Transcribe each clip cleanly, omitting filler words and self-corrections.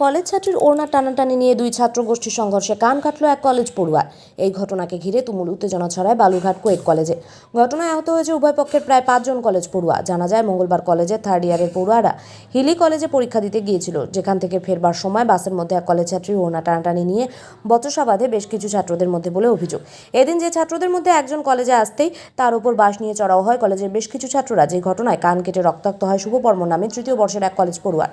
College ছাত্রীর ওড়না টানাটানি নিয়ে দুই ছাত্র গোষ্ঠীর সংঘর্ষে কান কাটল এক কলেজ পড়ুয়া। এই ঘটনাকে ঘিরে তুমুল উত্তেজনা ছড়ায় বালুরঘাট কোয়েট কলেজে। ঘটনায় আহত হয়েছে উভয় পক্ষের প্রায় 5 জন কলেজ পড়ুয়া। জানা যায়, মঙ্গলবার কলেজের 3rd ইয়ারের পড়ুয়ারা হিলি কলেজে পরীক্ষা দিতে গিয়েছিল। যেখান থেকে ফেরবার সময় বাসের মধ্যে এক কলেজ ছাত্রীর ওড়না টানাটানি নিয়ে বচসা বাঁধে বেশ কিছু ছাত্রদের মধ্যে বলে অভিযোগ। এদিন যে ছাত্রদের মধ্যে একজন কলেজে আসতেই তার উপর বাস নিয়ে চড়াও হয় কলেজের বেশ কিছু ছাত্ররা। যে ঘটনায় কান কেটে রক্তাক্ত হয় শুভবর্মণ নামে 3য় বর্ষের এক কলেজ পড়ুয়া,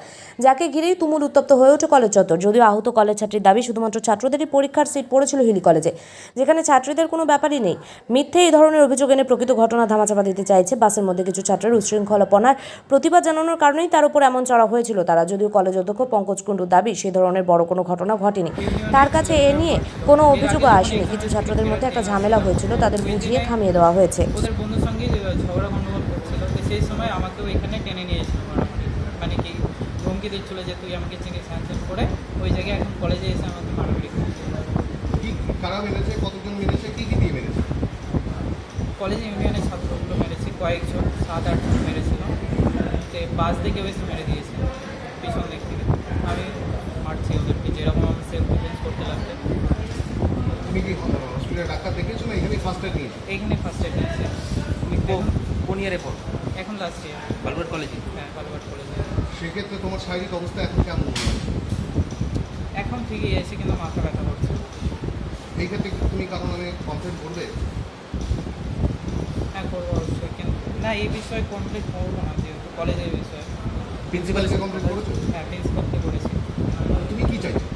যাকে ঘিরেই তুমুল উত্তপ্ত হয়ে ওঠে কলেজ চত্বর। যদিও আহত কলেজ ছাত্রীর দাবি, শুধুমাত্র ছাত্রদেরই পরীক্ষার সিট পড়েছিল হিলি কলেজে, যেখানে ছাত্রীদের কোনো ব্যাপারই নেই। মিথ্যে এই ধরনের অভিযোগ এনে প্রকৃত ঘটনা ধামাচাপা দিতে চাইছে। বাসের মধ্যে কিছু ছাত্রের উচ্ছৃঙ্খলপনার প্রতিবাদ জানানোর কারণেই তার উপর এমন চড়া হয়েছিল তারা। যদিও কলেজ অধ্যক্ষ পঙ্কজ কুণ্ডুর দাবি, সে ধরনের বড় কোনো ঘটনা ঘটেনি, তার কাছে এ নিয়ে কোনো অভিযোগও আসেনি। কিছু ছাত্রদের মধ্যে একটা ঝামেলা হয়েছিল, তাদের বুঝিয়ে থামিয়ে দেওয়া হয়েছে। ওদের বন্ধুর সঙ্গে ঝগড়া গন্ডগোল করছিল, তো সেই সময় আমাকেও এখানে টেনে নিয়েছিল মারামারি, মানে কি ধমকি দিচ্ছিল যে তুই আমাকে চিনি স্যানসেন করে ওই জায়গায় এখন কলেজে এসে আমাকে মারামারি করছিল। কি কারা মেরেছে, কতজন মেরেছে, কি দিয়ে মেরেছে? কলেজ ইউনিয়নের ছাত্রগুলো মেরেছে, কয়েকজন 7-8 জন মেরেছিল। তো বাস দিকে বেশি মেরে দিয়েছে পিছন দিক থেকে। আমি মারছি ওদেরকে, যেরকম আমি সেলফ ডিফেন্স করতে লাগবে। তুমি কি হসপিটালে ডাক্তার দেখিয়েছো না এখানে ফার্স্ট এড নিয়েছো? এইখানে ফার্স্ট এড নিয়েছে। তুমি কোন ইয়ারে পড়ো? এখন লাস্ট ইয়ার। বালুরঘাট কলেজে? হ্যাঁ, বালুরঘাট কলেজে। সেক্ষেত্রে তোমার শারীরিক অবস্থা এখন কেমন মনে হয়? এখন ঠিকই আছে, কিন্তু মাথা ব্যথা করছে। এই ক্ষেত্রে কি তুমি কারণ আমি কমপ্লেন করবে? হ্যাঁ, করবো অবশ্যই, কিন্তু না এই বিষয়ে কমপ্লিট করবো না, যেহেতু কলেজের বিষয়। প্রিন্সিপালকে কমপ্লেন করেছো? হ্যাঁ, প্রিন্সিপালকে করেছি। তুমি কি চাইছো?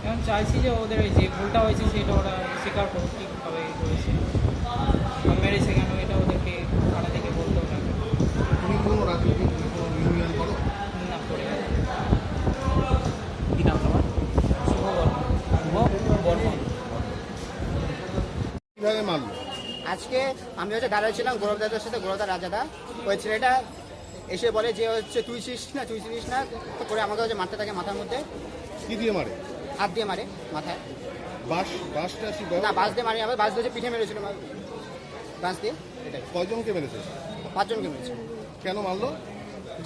এখন চাইছি যে ওদের এই যে ভুলটা হয়েছে সেটা ওরা স্বীকার করুক, ঠিকভাবে করেছে বা মেরেছে কেন, এটা ওদেরকে থানা থেকে বলতে হবে। তুমি কোনো রাজনৈতিক কোনো ইউনিয়ন করো? না করে কি নাম তোমার? শুভ বর্মন। কীভাবে মারলো? আজকে আমি দাঁড়িয়ে ছিলাম গৌরবদাদের সাথে, গৌরবদা রাজাদা। ওই ছেলেটা এসে বলে যে তুই চিনিস না তো করে আমাকে মারতে থাকে মাথার মধ্যে। কি দিয়ে মারে? হাত দিয়ে মারে মাথায়। বাসটা না, বাস দিয়ে মারি, আবার বাস দিয়ে পিঠে মেরেছিল বাস দিয়ে। এটাই। কয়জনকে মেরেছে? 5 জনকে মেরেছে। কেন মারলো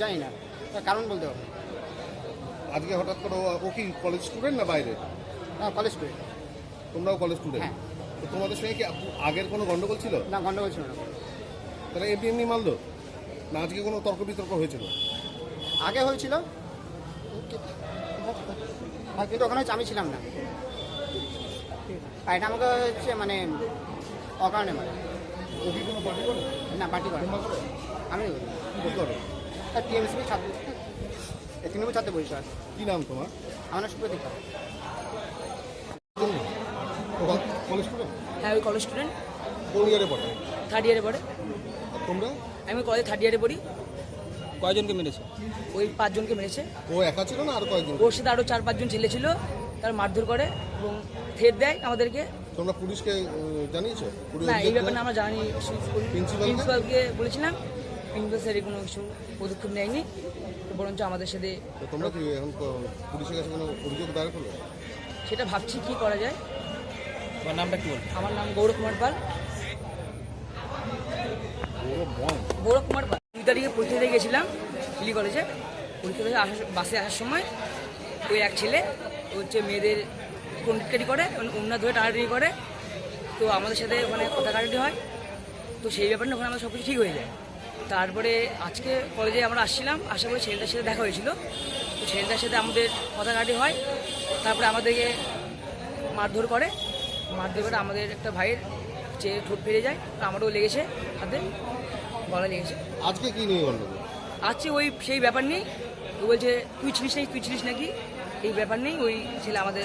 জানি না, তার কারণ বলতে হবে। আজকে হঠাৎ করে? ও কি কলেজ স্টুডেন্ট না বাইরে? হ্যাঁ, কলেজ করে। তোমরাও কলেজ স্টুডেন্ট? হ্যাঁ। তো তোমাদের সঙ্গে কি আগের কোনো গন্ডগোল ছিল? না, গন্ডগোল ছিল না। তাহলে এমনি মারলো না? আজকে কোনো তর্ক বিতর্ক হয়েছিল? আগে হয়েছিল, কিন্তু ওখানে আমি ছিলাম না। আর এটা আমাকে মানে অকারণে মানে। ও কি কোনো পার্টি করে? না, পার্টি করে। তোমরা করো? আমি কি করো? টিএমসি ছাত্র, তৃণমূল ছাত্র পরিষদ। কি নাম তোমার? আমার নাম সুপ্রতীক্ষা। College student? হ্যাঁ, ওই কলেজ স্টুডেন্ট। কোন ইয়ারে পড়ে? 3rd ইয়ারে পড়ে। আর তোমরা? আমি কলেজ 3rd ইয়ারে পড়ি। কয়জনকে মেরেছে? ওই 5 জনকে মেরেছে। ও একা ছিল না আর কয়েকজন? ওর সাথে আরও 4-5 জন ছেলে ছিল, তার মারধর করে এবং থ্রেট দেয় আমাদেরকে। তোমরা পুলিশকে জানিয়েছো? না, এই ব্যাপারে আমরা জানি, প্রিন্সিপালকে বলেছিলাম। প্রিন্সিপাল স্যার কোনো কিছু পদক্ষেপ নেয়নি, বরঞ্চ আমাদের সাথে। তো তোমরা কি এখন পুলিশের কাছে কোনো অভিযোগ দায়ের করবে? সেটা ভাবছি কি করা যায়। তোমার নামটা কি বল? আমার নাম গৌরব কুমার পাল। গৌরব কুমার পাল। 2 তারিখে পরীক্ষা দিয়ে গেছিলাম হিলি কলেজে। পরীক্ষা থেকে বাসে আসার সময় ওই এক ছেলে মেয়েদের কন্ট্যাক্টারি করে, ওনার ধরে টানাটানি করে। তো আমাদের সাথে ওখানে কথা কাটাটি হয়। তো সেই ব্যাপারে ওখানে আমাদের সব কিছু ঠিক হয়ে যায়। তারপরে আজকে কলেজে আমরা আসছিলাম, আসার পরে ছেলেটার সাথে দেখা হয়েছিল। তো ছেলেটার সাথে আমাদের কথা কাটাটি হয়। তারপরে আমাদেরকে মারধর করে আমাদের একটা ভাইয়ের ঠোঁট ফেরে যায়। আমারও লেগেছে, হাতে গলা লেগেছে। আজকে কি নিয়ে গন্ডগোল? আজকে ওই সেই ব্যাপার নেই, ও বলছে তুই ছিলিস নাকি, এই ব্যাপার নেই। ওই ছেলে আমাদের